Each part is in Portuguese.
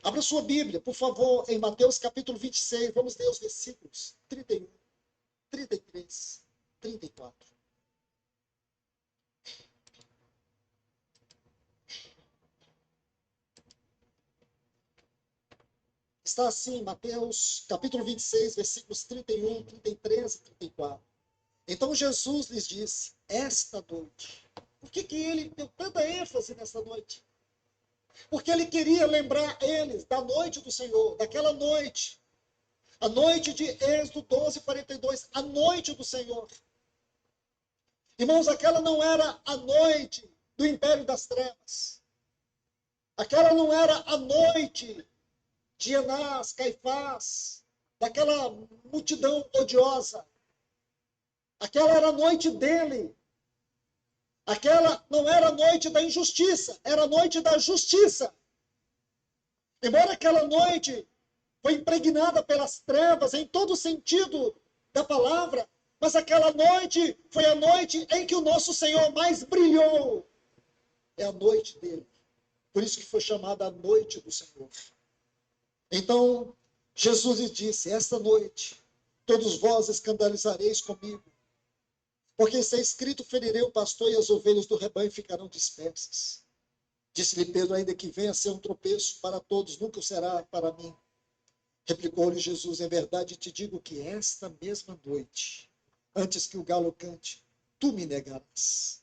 Abra sua Bíblia, por favor, em Mateus capítulo 26. Vamos ler os versículos 31, 33, 34. Está assim, Mateus capítulo 26, versículos 31, 33 e 34. Então Jesus lhes disse, esta noite. Por que ele deu tanta ênfase nessa noite? Porque ele queria lembrar eles da noite do Senhor, daquela noite. A noite de Êxodo 12, 42, a noite do Senhor. Irmãos, aquela não era a noite do império das trevas. Aquela não era a noite de Anás, Caifás, daquela multidão odiosa. Aquela era a noite dele. Aquela não era a noite da injustiça, era a noite da justiça. Embora aquela noite foi impregnada pelas trevas em todo o sentido da palavra, mas aquela noite foi a noite em que o nosso Senhor mais brilhou. É a noite dele. Por isso que foi chamada a noite do Senhor. Então, Jesus lhe disse, esta noite, todos vós escandalizareis comigo, porque está escrito, ferirei o pastor e as ovelhas do rebanho ficarão dispersas. Disse-lhe Pedro, ainda que venha a ser um tropeço para todos, nunca o será para mim. Replicou-lhe Jesus, em verdade te digo que esta mesma noite, antes que o galo cante, tu me negarás.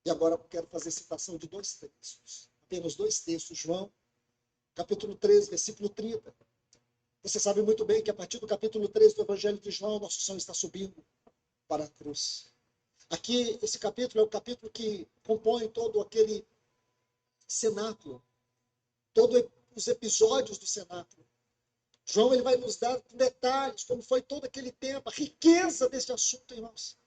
E agora eu quero fazer citação de dois textos, apenas dois textos, João, capítulo 13, versículo 30. Você sabe muito bem que a partir do capítulo 13 do Evangelho de João, nosso Senhor está subindo para a cruz. Aqui, esse capítulo é o capítulo que compõe todo aquele cenáculo, todos os episódios do cenáculo. João ele vai nos dar detalhes, como foi todo aquele tempo, a riqueza deste assunto, irmãos.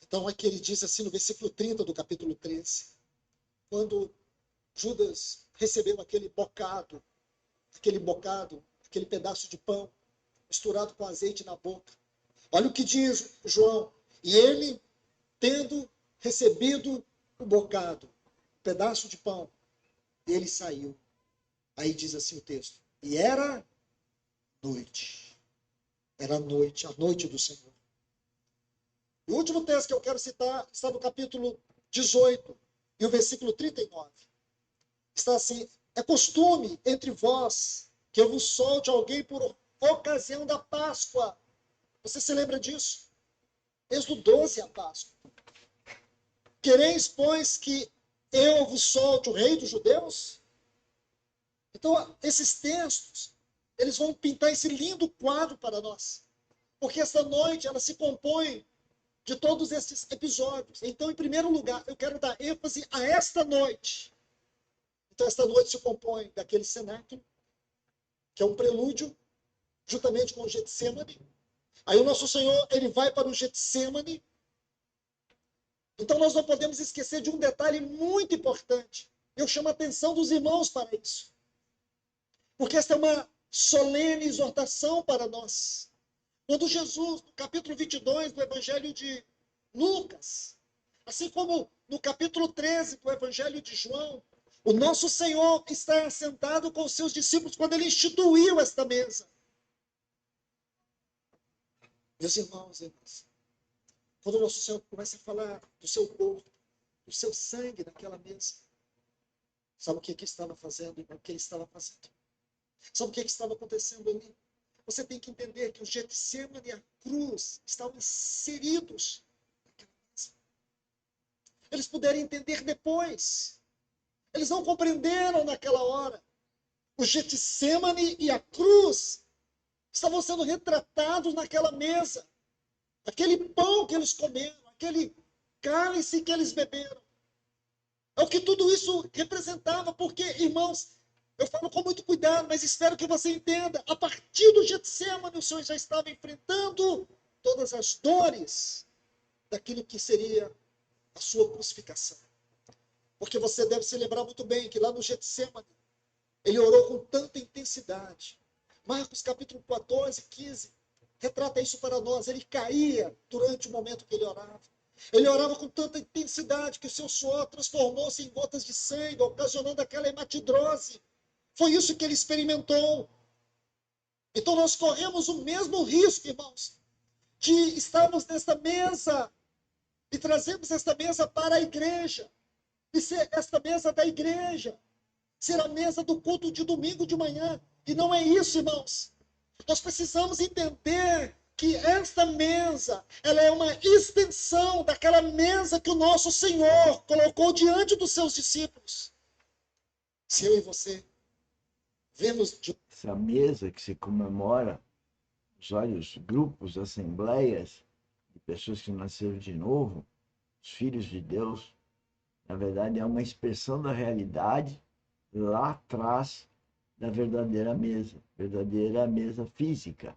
Então, aqui ele diz assim no versículo 30 do capítulo 13, quando Judas recebeu aquele bocado, aquele pedaço de pão, misturado com azeite na boca. Olha o que diz João. E ele, tendo recebido o bocado, o pedaço de pão, ele saiu. Aí diz assim o texto. E era noite. Era noite, a noite do Senhor. O último texto que eu quero citar está no capítulo 18, e o versículo 39. Está assim, é costume entre vós que eu vos solte alguém por ocasião da Páscoa. Você se lembra disso? Êxodo 12 é a Páscoa. Quereis, pois, que eu vos solte o rei dos judeus? Então, esses textos, eles vão pintar esse lindo quadro para nós. Porque essa noite, ela se compõe de todos esses episódios. Então, em primeiro lugar, eu quero dar ênfase a esta noite. Então, esta noite se compõe daquele cenáculo, que é um prelúdio, juntamente com o Getsêmani. Aí o nosso Senhor, ele vai para o Getsêmani. Então, nós não podemos esquecer de um detalhe muito importante. Eu chamo a atenção dos irmãos para isso. Porque esta é uma solene exortação para nós. Quando Jesus, no capítulo 22 do Evangelho de Lucas, assim como no capítulo 13 do Evangelho de João, o nosso Senhor está sentado com os seus discípulos quando ele instituiu esta mesa. Meus irmãos, quando o nosso Senhor começa a falar do seu corpo, do seu sangue naquela mesa, sabe o que ele estava fazendo, irmão? O que ele estava fazendo? Sabe o que estava acontecendo ali? Você tem que entender que o Getsêmani e a cruz estavam inseridos naquela mesa. Eles puderam entender depois. Eles não compreenderam naquela hora. O Getsêmani e a cruz estavam sendo retratados naquela mesa. Aquele pão que eles comeram, aquele cálice que eles beberam. É o que tudo isso representava, porque, irmãos, eu falo com muito cuidado, mas espero que você entenda. A partir do Getsêmani, o Senhor já estava enfrentando todas as dores daquilo que seria a sua crucificação. Porque você deve se lembrar muito bem que lá no Getsêmani, ele orou com tanta intensidade. Marcos capítulo 14, 15, retrata isso para nós. Ele caía durante o momento que ele orava. Ele orava com tanta intensidade que o seu suor transformou-se em gotas de sangue, ocasionando aquela hematidrose. Foi isso que ele experimentou. Então nós corremos o mesmo risco, irmãos, de estarmos nesta mesa e trazermos esta mesa para a igreja, e ser esta mesa da igreja, ser a mesa do culto de domingo de manhã. E não é isso, irmãos. Nós precisamos entender que esta mesa, ela é uma extensão daquela mesa que o nosso Senhor colocou diante dos seus discípulos. Se eu e você vemos de Essa mesa que se comemora os vários grupos, assembleias de pessoas que nasceram de novo, os filhos de Deus, na verdade é uma expressão da realidade lá atrás da verdadeira mesa física,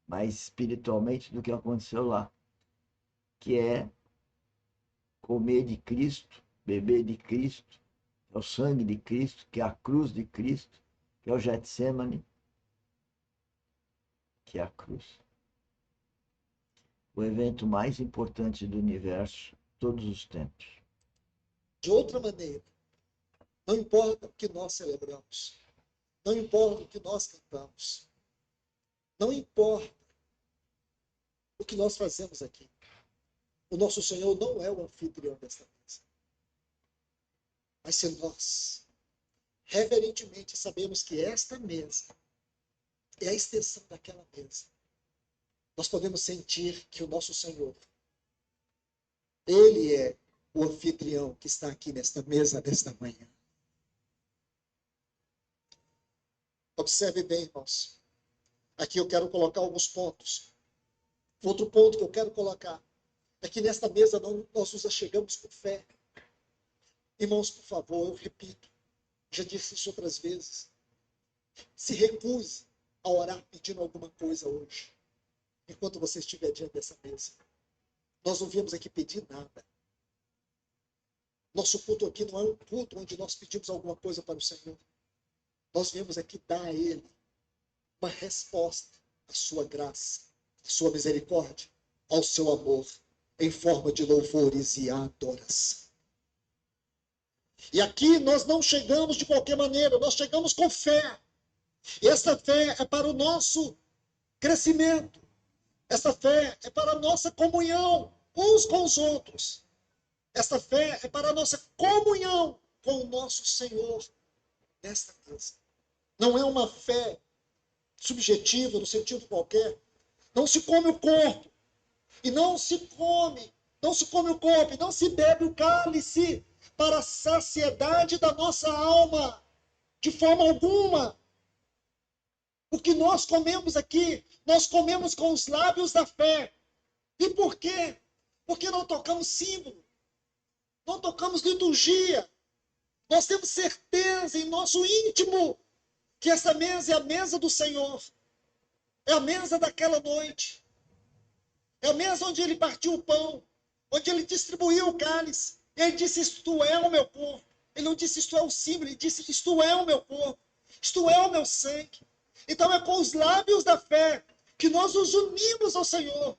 mais espiritualmente do que aconteceu lá, que é comer de Cristo, beber de Cristo, que é o sangue de Cristo, que é a cruz de Cristo, que é o Getsemane, que é a cruz. O evento mais importante do universo, todos os tempos. outra maneira. Não importa o que nós celebramos. Não importa o que nós cantamos. Não importa o que nós fazemos aqui. O nosso Senhor não é o anfitrião desta mesa. Mas se nós, reverentemente, sabemos que esta mesa é a extensão daquela mesa, nós podemos sentir que o nosso Senhor, Ele é o anfitrião que está aqui nesta mesa, nesta manhã. Observe bem, irmãos. Aqui eu quero colocar alguns pontos. Outro ponto que eu quero colocar é que nesta mesa nós nos achegamos com fé. Irmãos, por favor, eu repito, já disse isso outras vezes. Se recuse a orar pedindo alguma coisa hoje, enquanto você estiver diante dessa mesa. Nós não viemos aqui pedir nada. Nosso culto aqui não é um culto onde nós pedimos alguma coisa para o Senhor. Nós viemos aqui dar a Ele uma resposta à sua graça, à sua misericórdia, ao seu amor, em forma de louvores e adoração. E aqui nós não chegamos de qualquer maneira, nós chegamos com fé. E essa fé é para o nosso crescimento. Essa fé é para a nossa comunhão uns com os outros. Essa fé é para a nossa comunhão com o nosso Senhor nesta mesa. Não é uma fé subjetiva, no sentido qualquer. Não se come o corpo. E não se come o corpo, e não se bebe o cálice para a saciedade da nossa alma. De forma alguma. O que nós comemos aqui, nós comemos com os lábios da fé. E por quê? Porque não tocamos símbolo. Não tocamos liturgia. Nós temos certeza em nosso íntimo que essa mesa é a mesa do Senhor. É a mesa daquela noite. É a mesa onde ele partiu o pão, onde ele distribuiu o cálice. Ele disse, isto é o meu corpo. Ele não disse, isto é o símbolo. Ele disse, isto é o meu corpo. Isto é o meu sangue. Então é com os lábios da fé que nós nos unimos ao Senhor.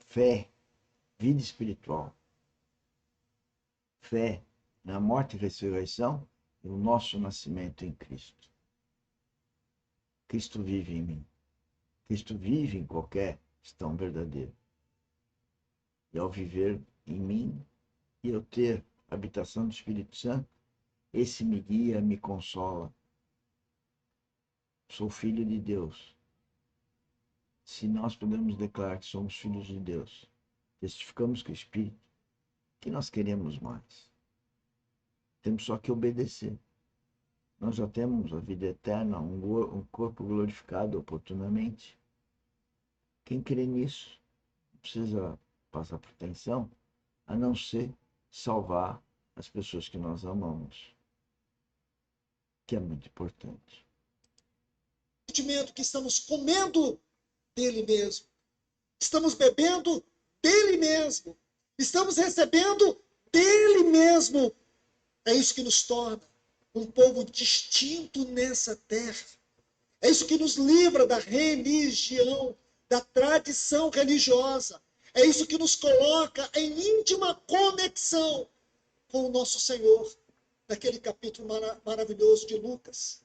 Fé, vida espiritual. Fé na morte e ressurreição e o nosso nascimento em Cristo. Cristo vive em mim. Cristo vive em qualquer cristão verdadeiro. E ao viver em mim e eu ter a habitação do Espírito Santo, esse me guia, me consola. Sou filho de Deus. Se nós podemos declarar que somos filhos de Deus, testificamos com o Espírito, o que nós queremos mais? Temos só que obedecer. Nós já temos a vida eterna, um corpo glorificado oportunamente. Quem crê nisso não precisa passar por tensão, a não ser salvar as pessoas que nós amamos, que é muito importante. Sentimento que estamos comendo dele mesmo, estamos bebendo dele mesmo, estamos recebendo dele mesmo. É isso que nos torna um povo distinto nessa terra. É isso que nos livra da religião, da tradição religiosa. É isso que nos coloca em íntima conexão com o nosso Senhor. naquele capítulo maravilhoso de Lucas.